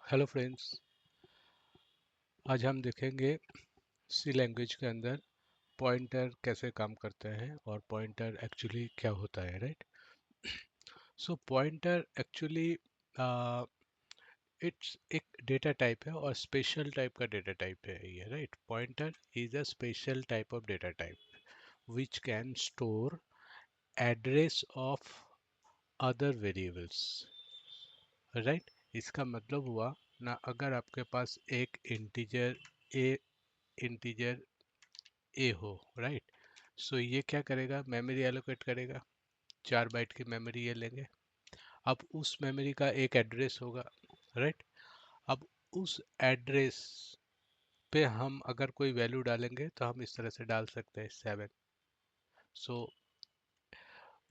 Hello friends. आज हम देखेंगे सी लैंग्वेज के अंदर पॉइंटर कैसे काम करते हैं और पॉइंटर एक्चुअली क्या होता है, right. So pointer actually it's एक डेटा टाइप है और स्पेशल टाइप का डेटा टाइप है ये, right. Pointer is a special type of data type which can store address of other variables, right. इसका मतलब हुआ ना, अगर आपके पास एक इंटीजर ए हो, राइट। सो ये क्या करेगा, मेमोरी एलोकेट करेगा। 4 बाइट की मेमोरी ये लेंगे। अब उस मेमोरी का एक एड्रेस होगा, राइट। अब उस एड्रेस पे हम अगर कोई वैल्यू डालेंगे तो हम इस तरह से डाल सकते हैं 7। सो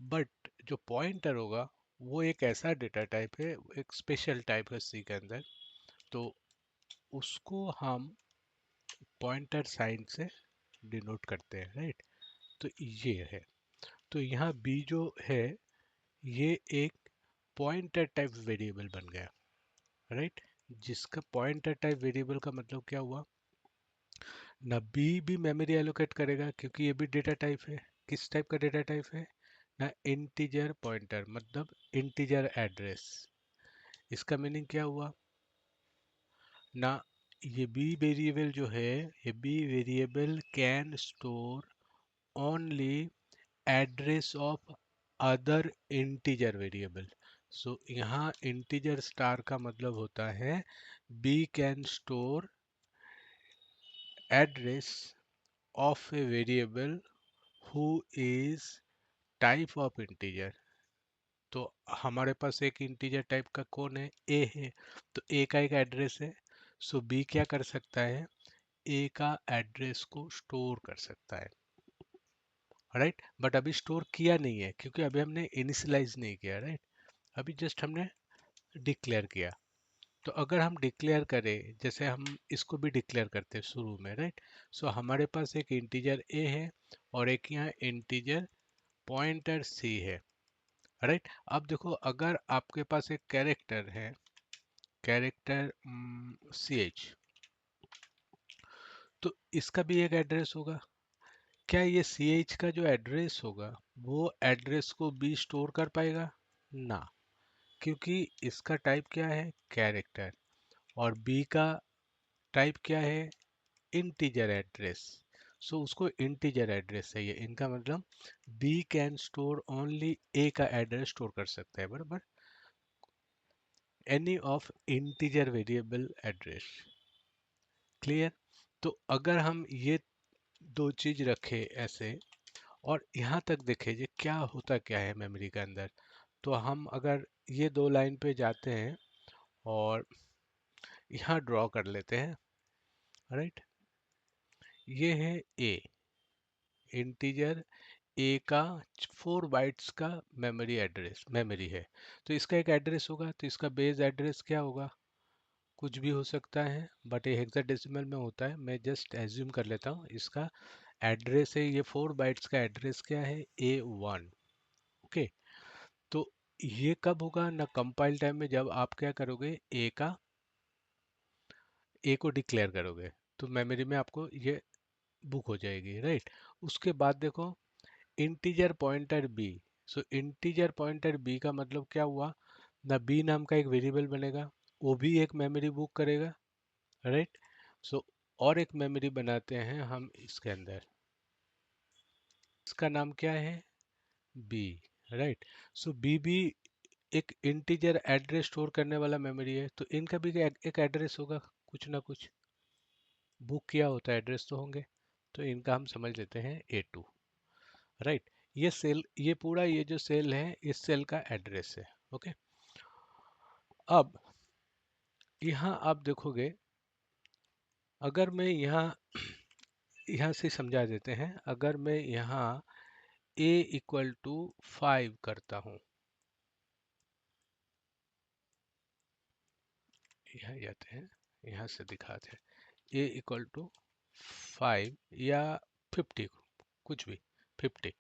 बट जो पॉइंटर होगा वो एक ऐसा डेटा टाइप है, एक स्पेशल टाइप है सी के अंदर। तो उसको हम पॉइंटर साइन से डिनोट करते हैं, राइट। तो ये है। तो यहाँ बी जो है ये एक पॉइंटर टाइप वेरिएबल बन गया, राइट। जिसका पॉइंटर टाइप वेरिएबल का मतलब क्या हुआ ना, बी भी मेमोरी एलोकेट करेगा क्योंकि ये भी डेटा टाइप है। किस टाइप का डेटा टाइप है ना, इंटीजर पॉइंटर, मतलब इंटीजर एड्रेस। इसका मीनिंग क्या हुआ ना, ये बी वेरिएबल जो है, ये B variable can store only address of other integer variable. So यहाँ इंटीजर स्टार का मतलब होता है B can store address of a variable who is type of integer. तो हमारे पास एक इंटीजर टाइप का कौन है, ए है। तो ए का एक एड्रेस है। सो बी क्या कर सकता है, ए का एड्रेस को स्टोर कर सकता है, राइट। बट अभी स्टोर किया नहीं है क्योंकि अभी हमने इनिशियलाइज नहीं किया, राइट। अभी जस्ट हमने डिक्लेयर किया। तो अगर हम डिक्लेयर करें, जैसे हम इसको भी डिक्लेयर करते हैं शुरू में, राइट। सो हमारे पास एक इंटीजर ए है और एक यहाँ इंटीजर पॉइंटर सी है, राइट। अब देखो, अगर आपके पास एक कैरेक्टर है, कैरेक्टर सी एच, तो इसका भी एक एड्रेस होगा। क्या ये सी एच का जो एड्रेस होगा वो एड्रेस को बी स्टोर कर पाएगा ना, क्योंकि इसका टाइप क्या है, कैरेक्टर, और बी का टाइप क्या है, इंटीजर एड्रेस। सो उसको इंटीजर एड्रेस चाहिए। इनका मतलब बी कैन स्टोर ओनली ए का एड्रेस स्टोर कर सकता है, बराबर, any of integer variable address. Clear. तो अगर हम ये दो चीज रखे ऐसे और यहाँ तक देखें ये क्या होता क्या है मेमोरी के अंदर, तो हम अगर ये दो लाइन पे जाते हैं और यहाँ ड्रॉ कर लेते हैं, राइट। ये है ए, इंटीजर ए का 4 बाइट्स का मेमोरी एड्रेस, मेमोरी है। तो इसका एक एड्रेस होगा, तो इसका बेस एड्रेस क्या होगा, कुछ भी हो सकता है, बट ये हेक्साडेसिमल में होता है। मैं जस्ट एज्यूम कर लेता हूँ इसका एड्रेस है, ये 4 बाइट्स का एड्रेस क्या है, A1। ओके। तो ये कब होगा ना, कंपाइल टाइम में, जब आप क्या करोगे, ए को डिक्लेयर करोगे तो मेमोरी में आपको ये बुक हो जाएगी, राइट। उसके बाद देखो इंटीजर पॉइंटर बी। सो इंटीजर पॉइंटर बी का मतलब क्या हुआ ना, बी नाम का एक वेरिएबल बनेगा, वो भी एक मेमोरी बुक करेगा, राइट। सो और एक मेमोरी बनाते हैं हम इसके अंदर, इसका नाम क्या है, बी, राइट। सो बी भी एक इंटीजर एड्रेस स्टोर करने वाला मेमोरी है, तो इनका भी एक एड्रेस होगा, कुछ ना कुछ बुक किया होता है एड्रेस तो होंगे। तो इनका हम समझ लेते हैं A2, राइट। ये सेल, ये पूरा ये जो सेल है इस सेल का एड्रेस है, ओके। अब यहाँ आप देखोगे, अगर मैं यहाँ से समझा देते हैं, अगर मैं यहाँ a इक्वल टू 5 करता हूँ, यहाँ जाते हैं, यहाँ से दिखाते हैं, a इक्वल टू 5 या 50, कुछ भी 50।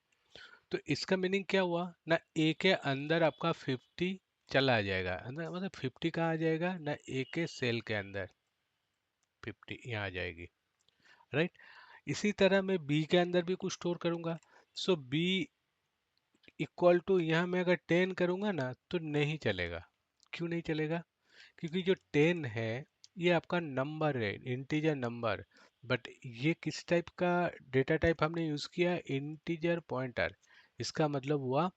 तो इसका मीनिंग क्या हुआ ना, ए के अंदर आपका 50 चला जाएगा अंदर, मतलब 50 कहाँ आ जाएगा ना, ए के सेल के अंदर 50 यहाँ आ जाएगी, राइट। इसी तरह मैं बी के अंदर भी कुछ स्टोर करूंगा। सो बी इक्वल टू, यहाँ मैं अगर 10 करूंगा ना तो नहीं चलेगा। क्यों नहीं चलेगा? क्योंकि जो 10 है ये आपका नंबर है, इंटीजर नंबर। बट ये किस टाइप का डेटा टाइप हमने यूज किया? Integer pointer. इसका मतलब हुआ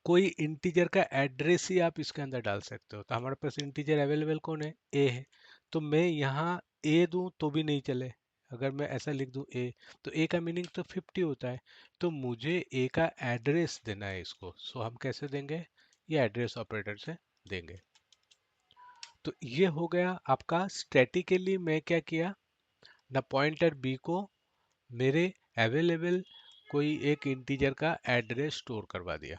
कोई इंटीजर का एड्रेस ही आप इसके अंदर डाल सकते हो। तो हमारे पास इंटीजर अवेलेबल कौन है? ए है। तो मैं यहाँ ए दूं तो भी नहीं चले। अगर मैं ऐसा लिख दूं ए, तो ए का मीनिंग तो 50 होता है। तो मुझे ए का एड्रेस देना है इसको। सो हम कैसे देंगे? ये एड्रेस ऑपरेटर से देंगे। तो ये हो गया आपका स्टैटिकली मैं क्या किया ना, पॉइंटर बी को मेरे अवेलेबल कोई एक इंटीजर का एड्रेस स्टोर करवा दिया।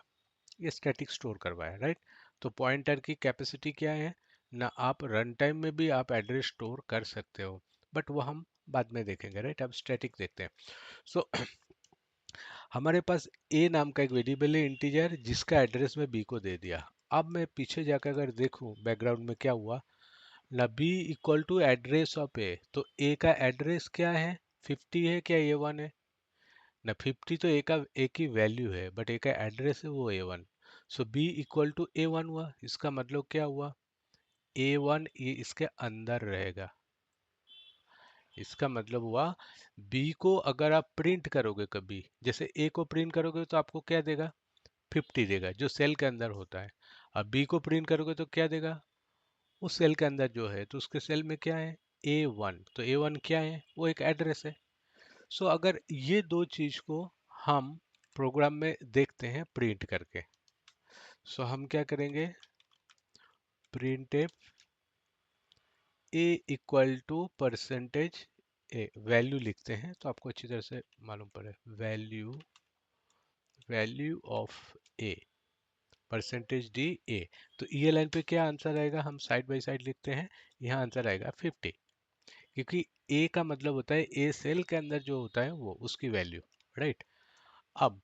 ये स्टैटिक स्टोर करवाया, राइट। तो पॉइंटर की कैपेसिटी क्या है ना, आप रन टाइम में भी आप एड्रेस स्टोर कर सकते हो, बट वो हम बाद में देखेंगे, राइट। अब स्टैटिक देखते हैं। सो हमारे पास ए नाम का एक वेरिएबल है इंटीजर, जिसका एड्रेस मैं बी को दे दिया। अब मैं पीछे जाकर अगर देखूं बैकग्राउंड में क्या हुआ ना, B equal to address of A, तो ए का एड्रेस क्या है? 50 है क्या? ए वन है ना। 50 तो ए की वैल्यू है, बट ए का एड्रेस है वो A one. So B equal to A one हुआ। इसका मतलब क्या हुआ? ए वन ये इसके अंदर रहेगा। इसका मतलब हुआ बी को अगर आप प्रिंट करोगे कभी, जैसे ए को प्रिंट करोगे तो आपको क्या देगा? 50 देगा, जो सेल के अंदर होता है। अब बी को प्रिंट करोगे तो क्या देगा? उस सेल के अंदर जो है, तो उसके सेल में क्या है? ए वन। तो ए वन क्या है? वो एक एड्रेस है। सो अगर ये दो चीज को हम प्रोग्राम में देखते हैं प्रिंट करके, सो हम क्या करेंगे? Print A equal to percentage A, value लिखते हैं तो आपको अच्छी तरह से मालूम पड़े। Value, value of A, percentage D A. तो ये लाइन पे क्या आंसर आएगा? हम साइड बाय साइड लिखते हैं। यहाँ आंसर आएगा 50, क्योंकि ए का मतलब होता है ए सेल के अंदर जो होता है वो उसकी वैल्यू, राइट। अब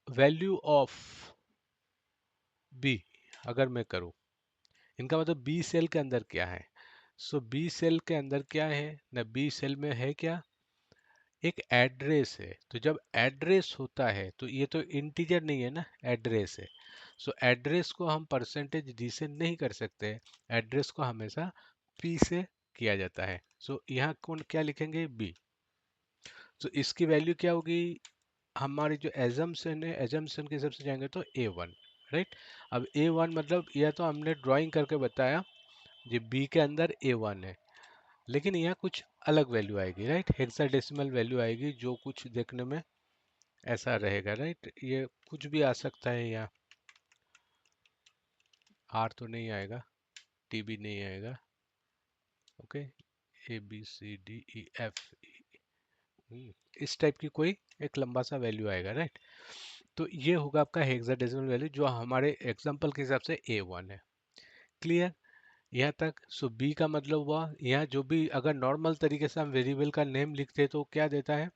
वैल्यू ऑफ बी अगर मैं करूं, इनका मतलब बी सेल के अंदर क्या है? सो बी सेल के अंदर क्या है ना, बी सेल में है क्या? एक एड्रेस है। तो जब एड्रेस होता है तो ये तो इंटीजर नहीं है ना, एड्रेस है। सो एड्रेस को हम परसेंटेज डी से नहीं कर सकते। एड्रेस को हमेशा पी से किया जाता है। सो यहाँ कौन क्या लिखेंगे? बी। तो इसकी वैल्यू क्या होगी? हमारी जो एजम्पशन है, एजम्पशन के हिसाब से जाएंगे तो ए वन, राइट। अब ए वन मतलब यह तो हमने ड्राइंग करके बताया, ये बी के अंदर ए वन है। लेकिन यहाँ कुछ अलग वैल्यू आएगी, राइट। हेक्साडेसिमल वैल्यू आएगी जो कुछ देखने में ऐसा रहेगा, राइट। ये कुछ भी आ सकता है यहाँ। आर तो नहीं आएगा, टी भी नहीं आएगा, okay. A B C D E F, इस टाइप की कोई एक लंबा सा वैल्यू आएगा, राइट। तो ये होगा आपका हेक्साडेसिमल वैल्यू जो हमारे एग्जांपल के हिसाब से ए वन है। क्लियर यहाँ तक? सो बी का मतलब हुआ यहाँ जो भी अगर नॉर्मल तरीके से हम वेरिएबल का नेम लिखते तो क्या देता है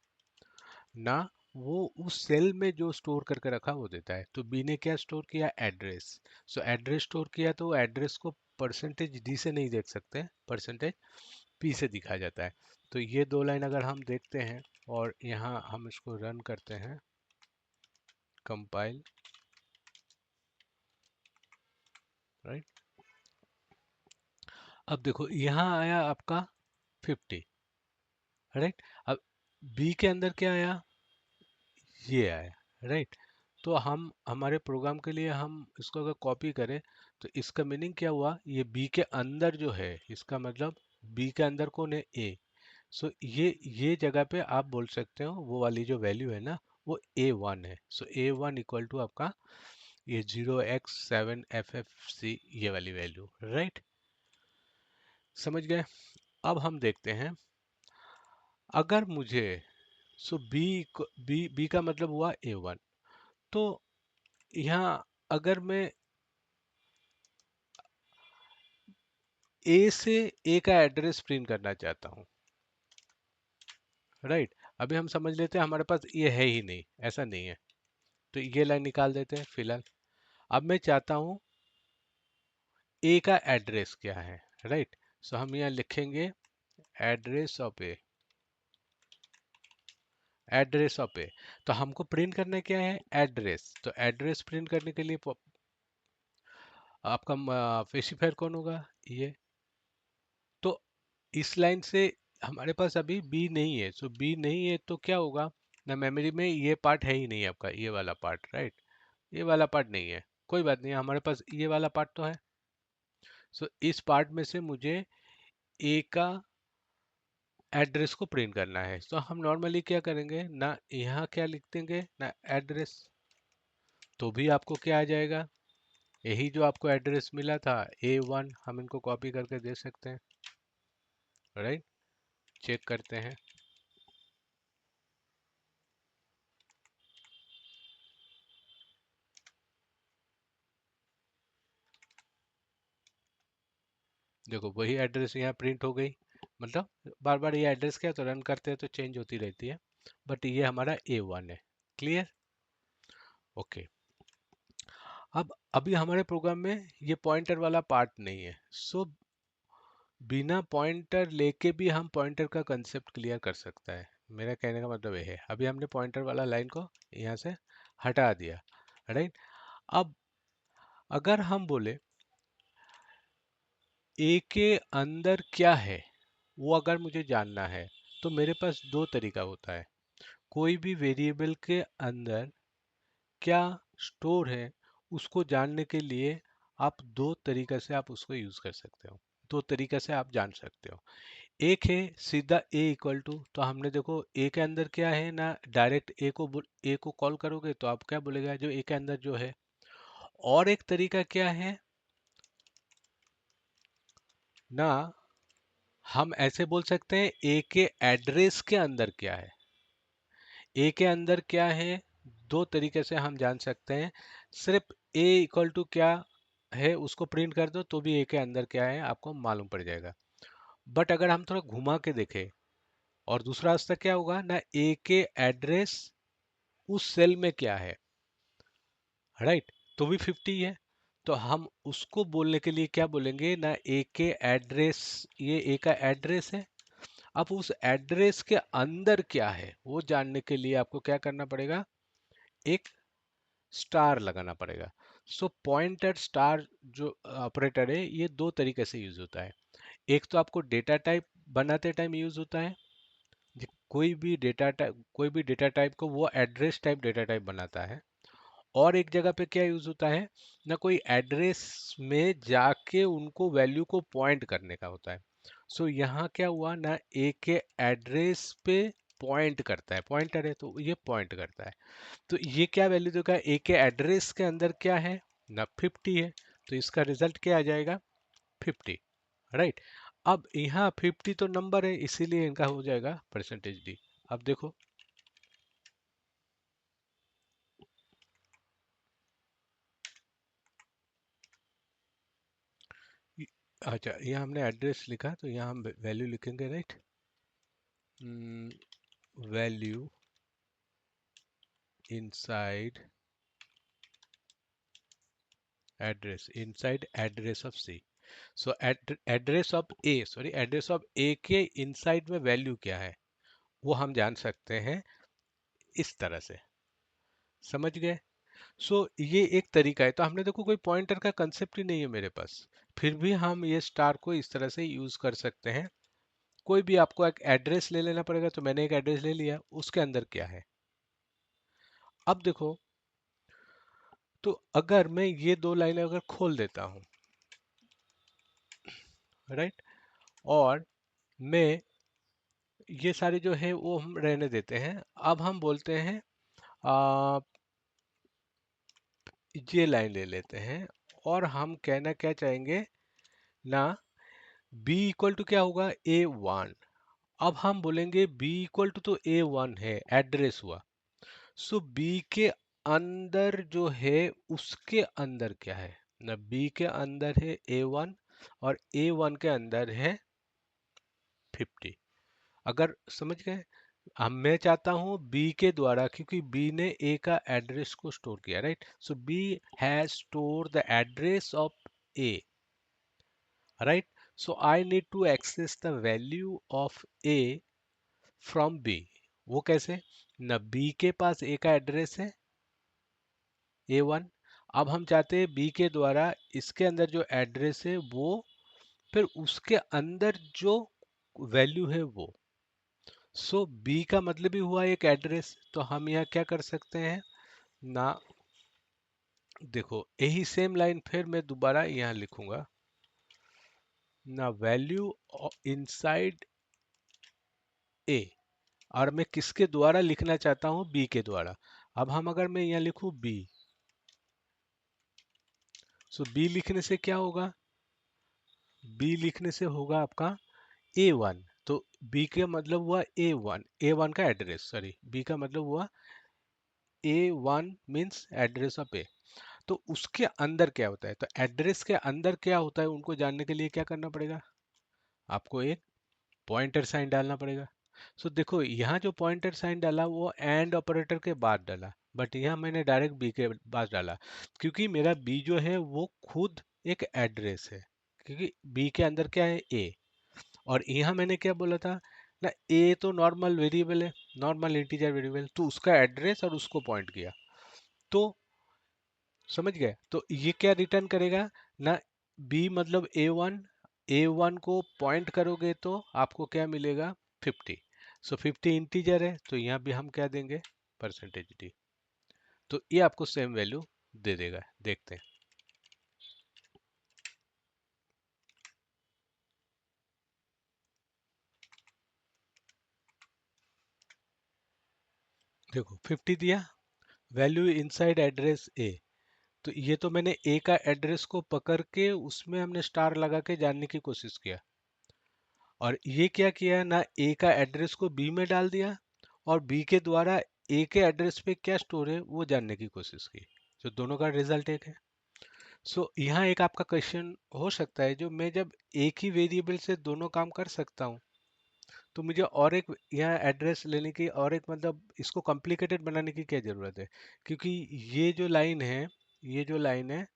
ना, वो उस सेल में जो स्टोर करके रखा वो देता है। तो बी ने क्या स्टोर किया? एड्रेस। सो एड्रेस स्टोर किया तो एड्रेस को परसेंटेज डी से नहीं देख सकते, परसेंटेज पी से दिखा जाता है। तो ये दो लाइन अगर हम देखते हैं और यहाँ हम इसको रन करते हैं, कंपाइल, राइट। अब देखो यहाँ आया आपका 50, राइट। अब बी के अंदर क्या आया? ये आया, राइट। तो हम हमारे प्रोग्राम के लिए हम इसको अगर कॉपी करें तो इसका मीनिंग क्या हुआ? ये बी के अंदर जो है, इसका मतलब बी के अंदर कौन है? ए। सो ये जगह पे आप बोल सकते हो वो वाली जो वैल्यू है ना, वो ए वन है। सो ए वन इक्वल टू आपका ये 0x7ffc, ये वाली वैल्यू, राइट। समझ गए? अब हम देखते हैं अगर मुझे, सो बी का मतलब हुआ ए वन। तो यहाँ अगर मैं ए से ए का एड्रेस प्रिंट करना चाहता हूँ, राइट। अभी हम समझ लेते हैं हमारे पास ये है ही नहीं, ऐसा नहीं है। तो ये लाइन निकाल देते हैं फिलहाल। अब मैं चाहता हूँ ए का एड्रेस क्या है, राइट। सो हम यहाँ लिखेंगे address of A, address of A. तो हमको प्रिंट करना क्या है, एड्रेस। तो एड्रेस प्रिंट करने के लिए आपका स्पेसिफायर कौन होगा, ये। तो इस लाइन से हमारे पास अभी बी नहीं है, सो बी नहीं है तो क्या होगा ना, मेमोरी में ये पार्ट है ही नहीं आपका, ये वाला पार्ट, राइट। ये वाला पार्ट नहीं है, कोई बात नहीं, हमारे पास ये वाला पार्ट तो है। सो इस पार्ट में से मुझे ए का एड्रेस को प्रिंट करना है। तो हम नॉर्मली क्या करेंगे ना, यहाँ क्या लिख देंगे ना, एड्रेस। तो भी आपको क्या आ जाएगा, यही जो आपको एड्रेस मिला था A1, हम इनको कॉपी करके दे सकते हैं, राइट। चेक करते हैं। देखो वही एड्रेस यहाँ प्रिंट हो गई, मतलब बार बार ये एड्रेस क्या तो रन करते हैं तो चेंज होती रहती है, बट ये हमारा A1 है। Clear, okay. अब अभी हमारे प्रोग्राम में ये पॉइंटर वाला पार्ट नहीं है, सो बिना पॉइंटर लेके भी हम पॉइंटर का कंसेप्ट क्लियर कर सकता है। मेरा कहने का मतलब ये है, अभी हमने पॉइंटर वाला लाइन को यहाँ से हटा दिया, राइट। अब अगर हम बोले ए के अंदर क्या है, वो अगर मुझे जानना है, तो मेरे पास दो तरीका होता है। कोई भी वेरिएबल के अंदर क्या स्टोर है, उसको जानने के लिए आप दो तरीका से आप उसको यूज कर सकते हो, दो तरीका से आप जान सकते हो। एक है सीधा ए इक्वल टू, तो हमने देखो ए के अंदर क्या है ना, डायरेक्ट ए को कॉल करोगे तो आप क्या बोलेगा, जो ए के अंदर जो है। और एक तरीका क्या है ना, हम ऐसे बोल सकते हैं ए के एड्रेस के अंदर क्या है। ए के अंदर क्या है, दो तरीके से हम जान सकते हैं। सिर्फ ए इक्वल टू क्या है उसको प्रिंट कर दो तो भी ए के अंदर क्या है आपको मालूम पड़ जाएगा। बट अगर हम थोड़ा घुमा के देखें और दूसरा रास्ता क्या होगा ना, ए के एड्रेस उस सेल में क्या है, राइट, तो भी 50 है। तो हम उसको बोलने के लिए क्या बोलेंगे ना, ए के एड्रेस, ये ए का एड्रेस है। अब उस एड्रेस के अंदर क्या है वो जानने के लिए आपको क्या करना पड़ेगा, एक स्टार लगाना पड़ेगा। सो पॉइंटर स्टार जो ऑपरेटर है ये दो तरीके से यूज होता है। एक तो आपको डेटा टाइप बनाते टाइम यूज होता है, कोई भी डेटा टाइप को वो एड्रेस टाइप डेटा टाइप बनाता है। और एक जगह पे क्या यूज होता है ना, कोई एड्रेस में जाके उनको वैल्यू को पॉइंट करने का होता है। सो यहाँ क्या हुआ ना, ए के एड्रेस पे पॉइंट करता है, पॉइंटर है तो ये पॉइंट करता है। तो ये क्या वैल्यू देगा, ए के एड्रेस के अंदर क्या है ना, 50 है। तो इसका रिजल्ट क्या आ जाएगा, 50, राइट। अब यहाँ 50 तो नंबर है, इसीलिए इनका हो जाएगा परसेंटेज डी। अब देखो, अच्छा यहाँ हमने एड्रेस लिखा तो यहाँ हम वैल्यू लिखेंगे, right. Value inside address, inside address of C. So address of A, sorry address of A के इनसाइड में वैल्यू क्या है वो हम जान सकते हैं इस तरह से, समझ गए। सो ये एक तरीका है। तो हमने देखो कोई पॉइंटर का कंसेप्ट ही नहीं है मेरे पास, फिर भी हम ये स्टार को इस तरह से यूज कर सकते हैं। कोई भी आपको एक एड्रेस ले लेना पड़ेगा, तो मैंने एक एड्रेस ले लिया, उसके अंदर क्या है। अब देखो, तो अगर मैं ये दो लाइनें अगर खोल देता हूं, राइट, और मैं ये सारे जो है वो हम रहने देते हैं। अब हम बोलते हैं आ, ये लाइन ले लेते हैं और हम कहना क्या चाहेंगे ना, b इक्वल टू क्या होगा, A1। अब हम बोलेंगे b इक्वल टू तो A1 है, एड्रेस हुआ। सो b के अंदर जो है उसके अंदर क्या है ना, b के अंदर है A1 और A1 के अंदर है 50। अगर समझ गए, हम मैं चाहता हूं बी के द्वारा, क्योंकि बी ने ए का एड्रेस को स्टोर किया, right? So B has store the address of A, right? So I need to access the value of A from B. वो कैसे? न बी के पास ए का एड्रेस है A1, अब हम चाहते हैं बी के द्वारा इसके अंदर जो एड्रेस है वो, फिर उसके अंदर जो वैल्यू है वो। सो बी का मतलब ही हुआ एक एड्रेस, तो हम यहाँ क्या कर सकते हैं ना, देखो यही सेम लाइन फिर मैं दोबारा यहाँ लिखूंगा ना, वैल्यू इनसाइड ए, और मैं किसके द्वारा लिखना चाहता हूँ? बी के द्वारा। अब हम अगर मैं यहाँ लिखूं बी, सो बी लिखने से क्या होगा? बी लिखने से होगा आपका A1। तो बी का मतलब हुआ A1, A1 का एड्रेस, सॉरी, बी का मतलब हुआ A1 means address of A. तो उसके अंदर क्या होता है, तो एड्रेस के अंदर क्या होता है उनको जानने के लिए क्या करना पड़ेगा? आपको एक पॉइंटर साइन डालना पड़ेगा। सो देखो यहाँ जो पॉइंटर साइन डाला वो एंड ऑपरेटर के बाद डाला, बट यहाँ मैंने डायरेक्ट बी के पास डाला, क्योंकि मेरा बी जो है वो खुद एक एड्रेस है, क्योंकि बी के अंदर क्या है? ए। और यहाँ मैंने क्या बोला था ना, ए तो नॉर्मल वेरिएबल है, नॉर्मल इंटीजर वेरिएबल, तो उसका एड्रेस और उसको पॉइंट किया। तो समझ गए? तो ये क्या रिटर्न करेगा ना, बी मतलब A1, A1 को पॉइंट करोगे तो आपको क्या मिलेगा? 50। सो 50 इंटीजर है, तो यहाँ भी हम क्या देंगे? Percentage D. तो ये आपको सेम वैल्यू दे देगा। देखते हैं, देखो 50 दिया, वैल्यू इनसाइड एड्रेस ए। तो ये तो मैंने ए का एड्रेस को पकड़ के उसमें हमने स्टार लगा के जानने की कोशिश किया, और ये क्या किया ना, ए का एड्रेस को बी में डाल दिया, और बी के द्वारा ए के एड्रेस पे क्या स्टोर है वो जानने की कोशिश की। तो दोनों का रिजल्ट एक है। सो यहाँ एक आपका क्वेश्चन हो सकता है, जो मैं जब एक ही वेरिएबल से दोनों काम कर सकता हूँ, तो मुझे और एक यहाँ एड्रेस लेने की और एक मतलब इसको कॉम्प्लिकेटेड बनाने की क्या जरूरत है? क्योंकि ये जो लाइन है, ये जो लाइन है,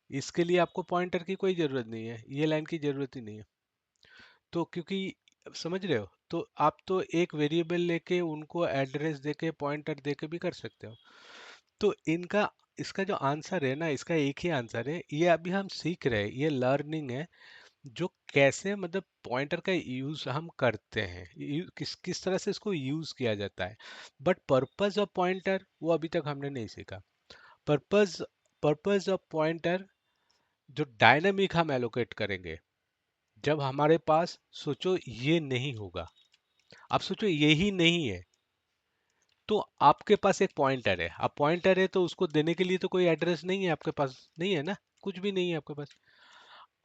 इसके लिए आपको पॉइंटर की कोई जरूरत नहीं है, ये लाइन की जरूरत ही नहीं है। तो क्योंकि समझ रहे हो, तो आप तो एक वेरिएबल लेके उनको एड्रेस देके पॉइंटर देके भी कर सकते हो। तो इनका इसका जो आंसर है ना, इसका एक ही आंसर है, ये अभी हम सीख रहे हैं, ये लर्निंग है, जो कैसे मतलब पॉइंटर का यूज हम करते हैं, किस किस तरह से इसको यूज किया जाता है। बट पर्पस ऑफ पॉइंटर वो अभी तक हमने नहीं सीखा। पर्पस पर्पस ऑफ पॉइंटर, जो डायनामिक हम एलोकेट करेंगे, जब हमारे पास सोचो ये नहीं होगा, आप सोचो यही नहीं है, तो आपके पास एक पॉइंटर है, अब पॉइंटर है तो उसको देने के लिए तो कोई एड्रेस नहीं है आपके पास, नहीं है ना, कुछ भी नहीं है आपके पास।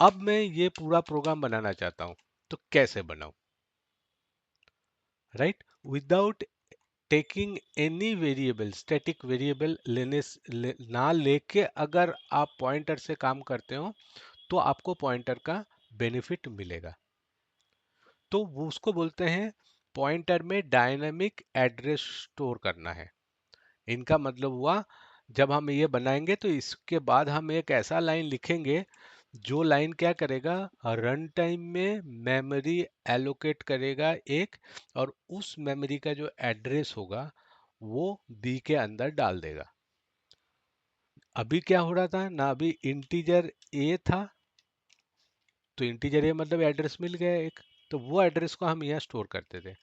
अब मैं ये पूरा प्रोग्राम बनाना चाहता हूं, तो कैसे बनाऊं? Right, without taking any variable, static variable ना लेके अगर आप पॉइंटर से काम करते हो, तो आपको पॉइंटर का बेनिफिट मिलेगा। तो वो उसको बोलते हैं, पॉइंटर में डायनामिक एड्रेस स्टोर करना है। इनका मतलब हुआ, जब हम ये बनाएंगे तो इसके बाद हम एक ऐसा लाइन लिखेंगे, जो लाइन क्या करेगा, रन टाइम में मेमोरी एलोकेट करेगा एक, और उस मेमोरी का जो एड्रेस होगा वो बी के अंदर डाल देगा। अभी क्या हो रहा था ना, अभी इंटीजर ए था, तो इंटीजर ए मतलब एड्रेस मिल गया एक, तो वो एड्रेस को हम यहाँ स्टोर करते थे।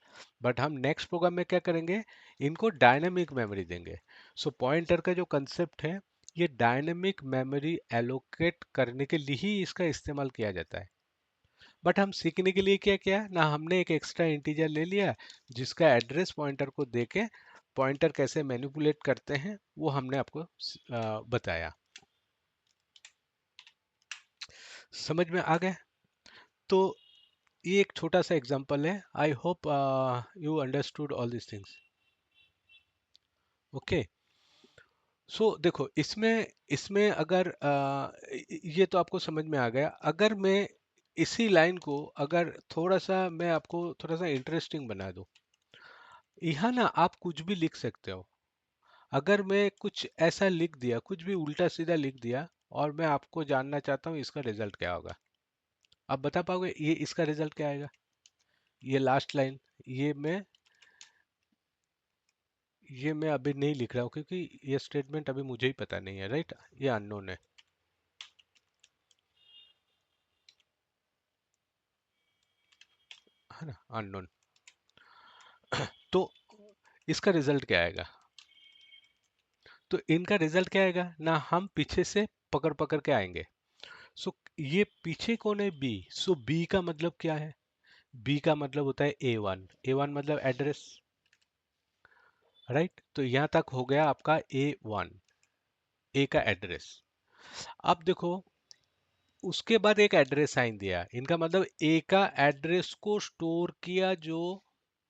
बट हम नेक्स्ट प्रोग्राम में क्या करेंगे, इनको डायनेमिक मेमोरी देंगे। सो पॉइंटर का जो कंसेप्ट है, ये डायनेमिक मेमोरी एलोकेट करने के लिए ही इसका इस्तेमाल किया जाता है। बट हम सीखने के लिए क्या किया ना, हमने एक एक्स्ट्रा इंटीजर ले लिया, जिसका एड्रेस पॉइंटर को देके पॉइंटर कैसे मैनिपुलेट करते हैं वो हमने आपको बताया। समझ में आ गया? तो ये एक छोटा सा एग्जांपल है। I hope you understood all this things. Okay, so देखो इसमें इसमें अगर ये तो आपको समझ में आ गया। अगर मैं इसी लाइन को अगर थोड़ा सा मैं आपको थोड़ा सा इंटरेस्टिंग बना दूं, यहाँ ना आप कुछ भी लिख सकते हो। अगर मैं कुछ ऐसा लिख दिया, कुछ भी उल्टा सीधा लिख दिया, और मैं आपको जानना चाहता हूँ इसका रिजल्ट क्या होगा, आप बता पाओगे ये इसका रिजल्ट क्या आएगा? ये लास्ट लाइन, ये मैं ये मैं अभी नहीं लिख रहा हूँ क्योंकि ये स्टेटमेंट अभी मुझे ही पता नहीं है, राइट? ये अननोन है ना, अननोन। तो इसका रिजल्ट क्या आएगा? तो इनका रिजल्ट क्या आएगा ना, हम पीछे से पकड़ पकड़ के आएंगे। सो ये पीछे कौन है? बी। सो बी का मतलब क्या है? बी का मतलब होता है A1। A1 मतलब एड्रेस, राइट? तो यहां तक हो गया आपका A1, ए का एड्रेस। अब देखो, उसके बाद एक एड्रेस साइन दिया, इनका मतलब ए का एड्रेस को स्टोर किया जो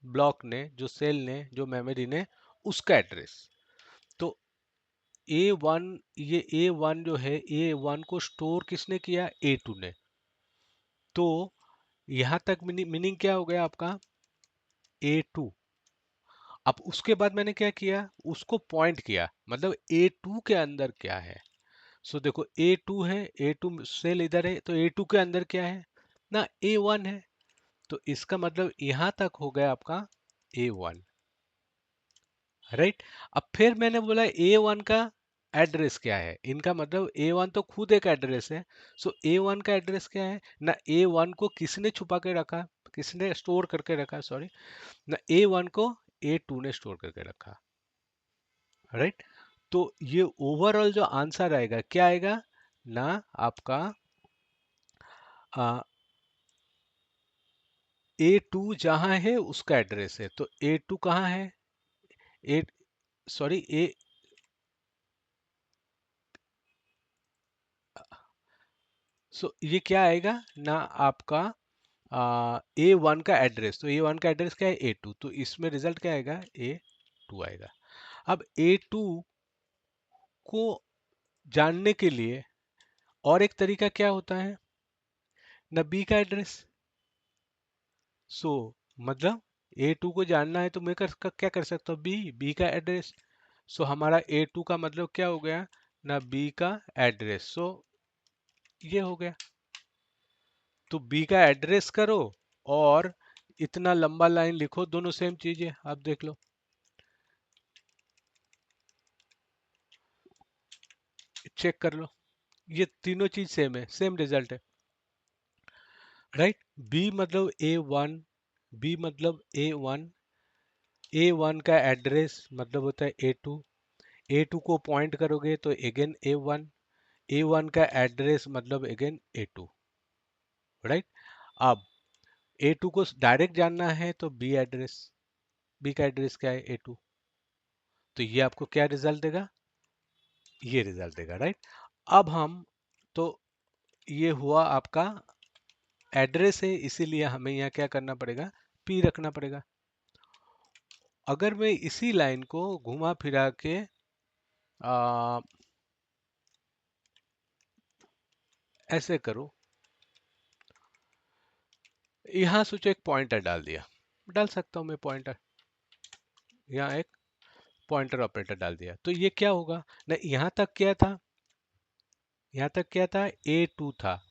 ब्लॉक ने, जो सेल ने, जो मेमोरी ने, उसका एड्रेस। तो A1, ये A1 जो है, A1 को स्टोर किसने किया? A2 ने। तो यहां तक मीनिंग क्या हो गया आपका? A2। अब उसके बाद मैंने क्या किया, उसको पॉइंट किया, मतलब A2 के अंदर क्या है। सो देखो A2 है, A2 सेल इधर है, तो A2 के अंदर क्या है ना, A1 है। तो इसका मतलब यहां तक हो गया आपका A1, राइट? अब फिर मैंने बोला A1 का एड्रेस क्या है, इनका मतलब A1 तो खुद एक एड्रेस है। सो A1 का एड्रेस क्या है ना, A1 को किसने छुपा के रखा, किसने स्टोर करके रखा, सॉरी, ना A1 को A2 ने स्टोर करके रखा, राइट? तो ये ओवरऑल जो आंसर आएगा क्या आएगा ना, आपका A2 जहां है उसका एड्रेस है। तो A2 कहाँ है? ए, सॉरी, ए, सो ये क्या आएगा ना आपका A1 का एड्रेस। तो A1 का एड्रेस क्या है? A2। तो इसमें रिजल्ट क्या आएगा? A2 आएगा। अब A2 को जानने के लिए और एक तरीका क्या होता है ना, B का एड्रेस। सो मतलब A2 को जानना है तो मैं क्या कर सकता हूँ? बी का एड्रेस। सो हमारा A2 का मतलब क्या हो गया ना, B का एड्रेस। सो ये हो गया। तो बी का एड्रेस करो और इतना लंबा लाइन लिखो, दोनों सेम चीज है, आप देख लो, चेक कर लो, ये तीनों चीज सेम है, सेम रिजल्ट है, राइट? बी मतलब A1, बी मतलब A1, A1 का एड्रेस मतलब होता है A2, A2 को पॉइंट करोगे तो अगेन A1, A1 का एड्रेस मतलब अगेन A2, राइट? अब A2 को डायरेक्ट जानना है तो बी एड्रेस, बी का एड्रेस क्या है? A2। तो ये आपको क्या रिजल्ट देगा? ये रिजल्ट देगा, राइट? अब हम, तो ये हुआ आपका एड्रेस है, इसीलिए हमें यहाँ क्या करना पड़ेगा? पी रखना पड़ेगा। अगर मैं इसी लाइन को घुमा फिरा के आ, ऐसे करूं, यहाँ सोचो एक पॉइंटर डाल दिया, डाल सकता हूं मैं पॉइंटर, यहाँ एक पॉइंटर ऑपरेटर डाल दिया, तो ये क्या होगा ना, यहाँ तक क्या था, यहाँ तक क्या था? A2 था।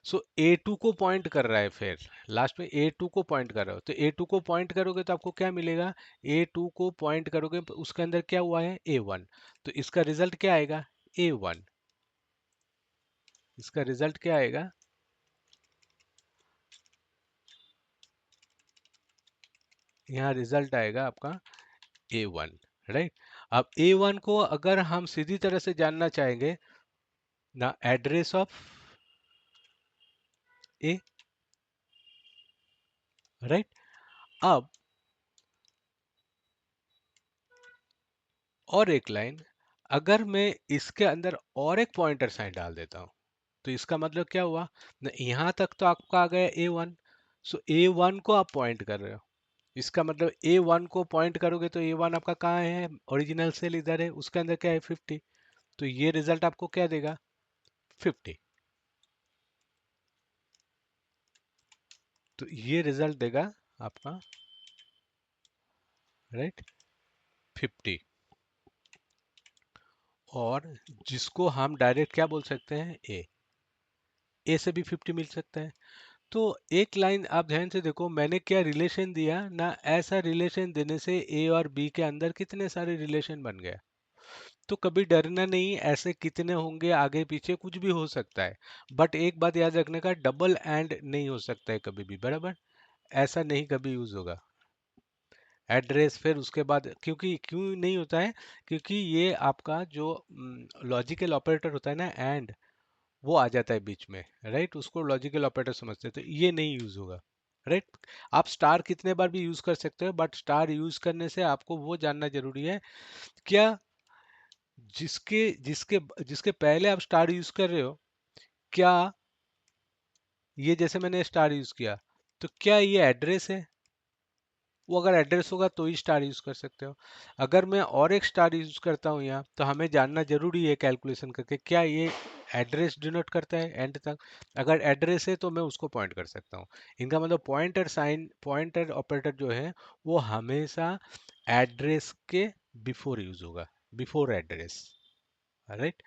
सो A2 को पॉइंट कर रहा है, फिर लास्ट में A2 को पॉइंट कर रहे हो, तो A2 को पॉइंट करोगे तो आपको क्या मिलेगा? A2 को पॉइंट करोगे तो उसके अंदर क्या हुआ है? A1। तो इसका रिजल्ट क्या आएगा? A1। इसका रिजल्ट क्या आएगा? यहाँ रिजल्ट आएगा आपका A1, राइट? अब A1 को अगर हम सीधी तरह से जानना चाहेंगे ना, एड्रेस ऑफ A, राइट? अब और एक लाइन, अगर मैं इसके अंदर और एक पॉइंटर साइन डाल देता हूं, तो इसका मतलब क्या हुआ ना, यहां तक तो आपका आ गया A1। सो A1 को आप पॉइंट कर रहे हो, इसका मतलब A1 को पॉइंट करोगे तो A1 आपका कहाँ है? ओरिजिनल सेल इधर है, उसके अंदर क्या है? 50। तो ये रिजल्ट आपको क्या देगा? 50। तो ये रिजल्ट देगा आपका, राइट, 50। और जिसको हम डायरेक्ट क्या बोल सकते हैं, ए से भी 50 मिल सकता है। तो एक लाइन आप ध्यान से देखो, मैंने क्या रिलेशन दिया ना, ऐसा रिलेशन देने से ए और बी के अंदर कितने सारे रिलेशन बन गए। तो कभी डरना नहीं, ऐसे कितने होंगे, आगे पीछे कुछ भी हो सकता है, बट एक बात याद रखने का, डबल एंड नहीं हो सकता है कभी भी, बराबर, ऐसा नहीं कभी यूज होगा एड्रेस। फिर उसके बाद, क्योंकि क्यों नहीं होता है, क्योंकि ये आपका जो लॉजिकल ऑपरेटर होता है ना, एंड, वो आ जाता है बीच में, राइट, उसको लॉजिकल ऑपरेटर समझते हैं, तो ये नहीं यूज होगा, राइट। आप स्टार कितने बार भी यूज कर सकते हो, बट स्टार यूज करने से आपको वो जानना जरूरी है, क्या जिसके जिसके जिसके पहले आप स्टार यूज कर रहे हो, क्या ये, जैसे मैंने स्टार यूज किया, तो क्या ये एड्रेस है, वो अगर एड्रेस होगा तो ही स्टार यूज कर सकते हो। अगर मैं और एक स्टार यूज करता हूँ यहाँ, तो हमें जानना जरूरी है कैलकुलेशन करके, क्या ये एड्रेस डिनोट करता है एंड तक। अगर एड्रेस है तो मैं उसको पॉइंट कर सकता हूँ। इनका मतलब पॉइंटर साइन, पॉइंटर ऑपरेटर जो है वो हमेशा एड्रेस के बिफोर यूज होगा, बिफोर एड्रेस, राइट।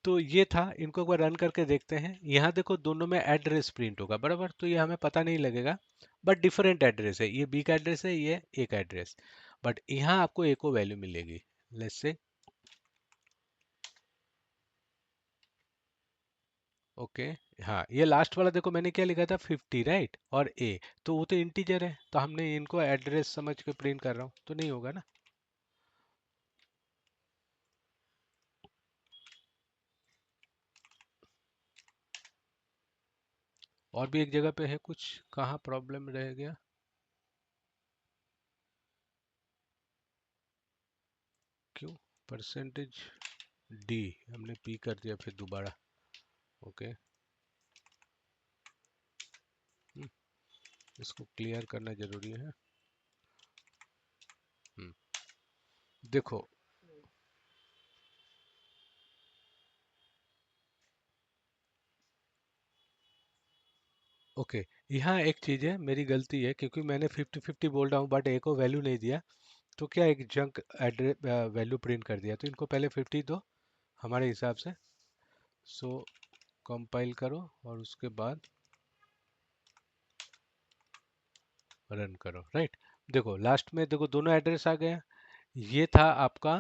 तो ये था, इनको एक बार रन करके देखते हैं। यहाँ देखो दोनों में एड्रेस प्रिंट होगा, बराबर, तो ये हमें पता नहीं लगेगा, बट डिफरेंट एड्रेस है, ये बी का एड्रेस है, ये ए का एड्रेस, बट यहाँ आपको ए को वैल्यू मिलेगी, लेट्स से, ओके। हाँ, ये लास्ट वाला देखो मैंने क्या लिखा था, 50, राइट, और ए, तो वो तो इंटीजर है, तो हमने इनको एड्रेस समझ के प्रिंट कर रहा हूँ, तो नहीं होगा ना। और भी एक जगह पे है कुछ, कहाँ प्रॉब्लम रह गया, क्यों, परसेंटेज डी, हमने पी कर दिया फिर दोबारा, ओके। इसको क्लियर करना जरूरी है। हम्म, देखो, ओके, यहाँ एक चीज है, मेरी गलती है, क्योंकि मैंने 50-50 बोल रहा हूँ बट ए को वैल्यू नहीं दिया, तो क्या एक जंक एड्रेस वैल्यू प्रिंट कर दिया, तो इनको पहले 50 दो हमारे हिसाब से। सो कंपाइल करो और उसके बाद रन करो, राइट। देखो लास्ट में देखो दोनों एड्रेस आ गया, ये था आपका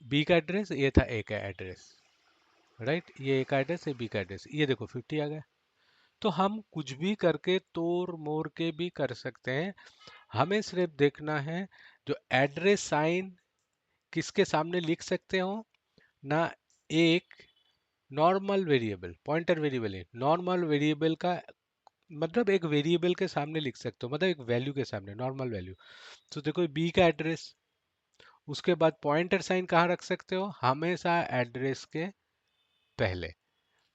बी का एड्रेस, ये था ए का एड्रेस, राइट, ये ए का एड्रेस, ये बी का एड्रेस, ये देखो 50 आ गया। तो हम कुछ भी करके तोड़ मोड़ के भी कर सकते हैं, हमें सिर्फ देखना है जो एड्रेस साइन किसके सामने लिख सकते हो ना, एक नॉर्मल वेरिएबल, पॉइंटर वेरिएबल है, नॉर्मल वेरिएबल का मतलब एक वेरिएबल के सामने लिख सकते हो, मतलब एक वैल्यू के सामने, नॉर्मल वैल्यू। तो देखो बी का एड्रेस, उसके बाद पॉइंटर साइन कहाँ रख सकते हो, हमेशा एड्रेस के पहले,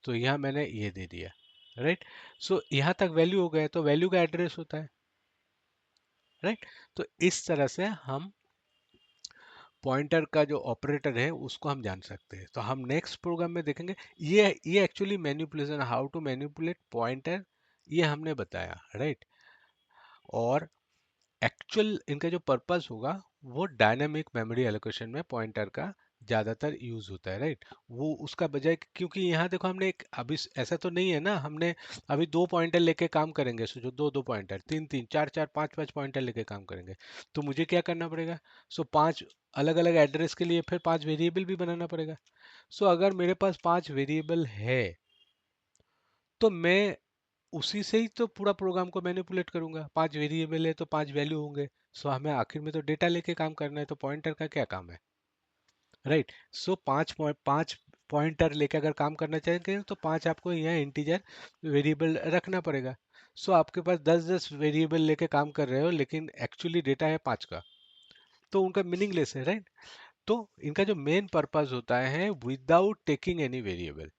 तो यहाँ मैंने ये दे दिया, राइट। सो यहाँ तक वैल्यू हो गया, तो वैल्यू का एड्रेस होता है, राइट। तो इस तरह से हम पॉइंटर का जो ऑपरेटर है उसको हम जान सकते हैं। तो हम नेक्स्ट प्रोग्राम में देखेंगे, ये actually manipulation, how to manipulate pointer, ये हमने बताया, राइट। और एक्चुअल इनका जो पर्पस होगा वो डायनामिक मेमोरी एलोकेशन में पॉइंटर का ज़्यादातर यूज होता है, राइट। वो उसका बजाय, क्योंकि यहाँ देखो हमने एक अभी ऐसा तो नहीं है ना, हमने अभी दो पॉइंटर लेके काम करेंगे, सोचो दो दो पॉइंटर, तीन तीन, चार चार, पांच पांच पॉइंटर लेके काम करेंगे, तो मुझे क्या करना पड़ेगा, सो पांच अलग अलग एड्रेस के लिए फिर पांच वेरिएबल भी बनाना पड़ेगा। सो अगर मेरे पास पांच वेरिएबल है, तो मैं उसी से ही तो पूरा प्रोग्राम को मैनिपुलेट करूंगा, पांच वेरिएबल है तो पांच वैल्यू होंगे। सो हमें आखिर में तो डेटा लेके काम करना है, तो पॉइंटर का क्या काम है, राइट। सो पांच पॉइंटर लेके अगर काम करना चाहेंगे तो पांच आपको यहाँ इंटीजर वेरिएबल रखना पड़ेगा। सो आपके पास 10-10 वेरिएबल लेके काम कर रहे हो, लेकिन एक्चुअली डेटा है पांच का, तो उनका मीनिंगलेस है, राइट। तो इनका जो मेन पर्पस होता है, विदाउट टेकिंग एनी वेरिएबल।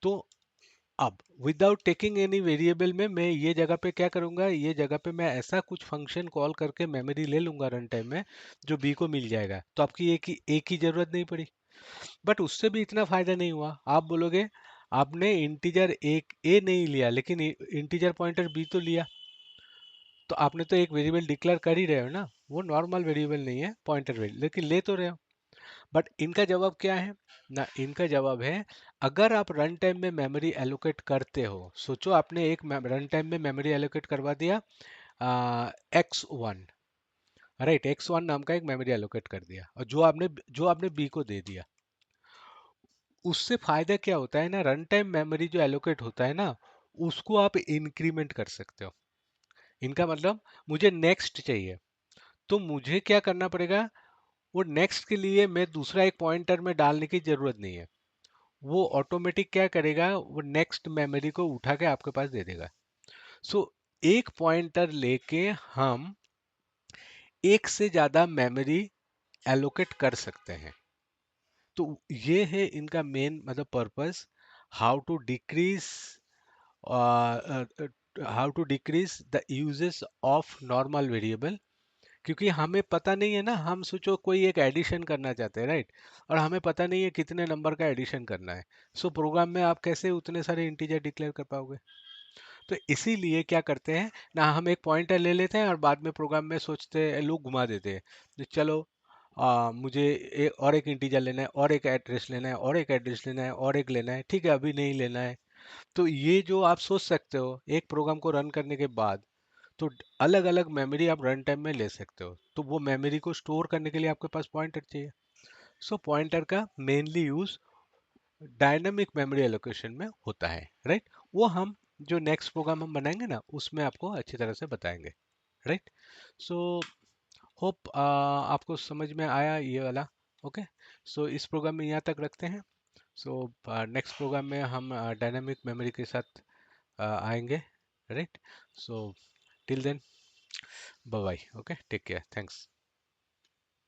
तो अब विदाउट टेकिंग एनी वेरिएबल में मैं ये जगह पे क्या करूंगा, ये जगह पे मैं ऐसा कुछ फंक्शन कॉल करके मेमोरी ले लूंगा रन टाइम में, जो बी को मिल जाएगा, तो आपकी एक ही जरूरत नहीं पड़ी। बट उससे भी इतना फायदा नहीं हुआ, आप बोलोगे आपने इंटीजर एक ए नहीं लिया, लेकिन इंटीजर पॉइंटर बी तो लिया, तो आपने तो एक वेरिएबल डिक्लेयर कर ही रहे हो ना, वो नॉर्मल वेरिएबल नहीं है, पॉइंटर वेरिएबल, लेकिन ले तो रहे हो। बट इनका जवाब क्या है ना, इनका जवाब है अगर आप रन टाइम में मेमोरी एलोकेट करते हो, सोचो आपने एक रन टाइम में मेमोरी एलोकेट करवा दिया x1, राइट, x1 नाम का एक मेमोरी एलोकेट कर दिया, और जो आपने b को दे दिया, उससे फायदा क्या होता है ना, रन टाइम मेमोरी जो एलोकेट होता है ना, उसको आप इंक्रीमेंट कर सकते हो। इनका मतलब मुझे नेक्स्ट चाहिए, तो मुझे क्या करना पड़ेगा, वो नेक्स्ट के लिए मैं दूसरा एक पॉइंटर में डालने की जरूरत नहीं है, वो ऑटोमेटिक क्या करेगा, वो नेक्स्ट मेमोरी को उठा के आपके पास दे देगा। सो एक पॉइंटर लेके हम एक से ज्यादा मेमोरी एलोकेट कर सकते हैं। तो ये है इनका मेन मतलब purpose, how to decrease how to decrease the uses of normal variable. क्योंकि हमें पता नहीं है ना, हम सोचो कोई एक एडिशन करना चाहते हैं, राइट, और हमें पता नहीं है कितने नंबर का एडिशन करना है। सो प्रोग्राम में आप कैसे उतने सारे इंटीजर डिक्लेयर कर पाओगे? तो इसीलिए क्या करते हैं ना, हम एक पॉइंटर ले लेते हैं और बाद में प्रोग्राम में सोचते हैं, लोग घुमा देते हैं, तो चलो मुझे और एक इंटीजर लेना है, और एक एड्रेस लेना है, और एक एड्रेस लेना है, और एक लेना है, ठीक है अभी नहीं लेना है। तो ये जो आप सोच सकते हो एक प्रोग्राम को रन करने के बाद, तो अलग अलग मेमोरी आप रन टाइम में ले सकते हो, तो वो मेमोरी को स्टोर करने के लिए आपके पास पॉइंटर चाहिए। सो पॉइंटर का mainly use dynamic memory allocation में होता है, राइट। वो हम जो नेक्स्ट प्रोग्राम हम बनाएंगे ना, उसमें आपको अच्छी तरह से बताएंगे, राइट। सो होप आपको समझ में आया ये वाला। ओके, सो इस प्रोग्राम में यहाँ तक रखते हैं। सो नेक्स्ट प्रोग्राम में हम डायनामिक मेमोरी के साथ आएंगे, right. So till then, bye bye, okay, take care, thanks.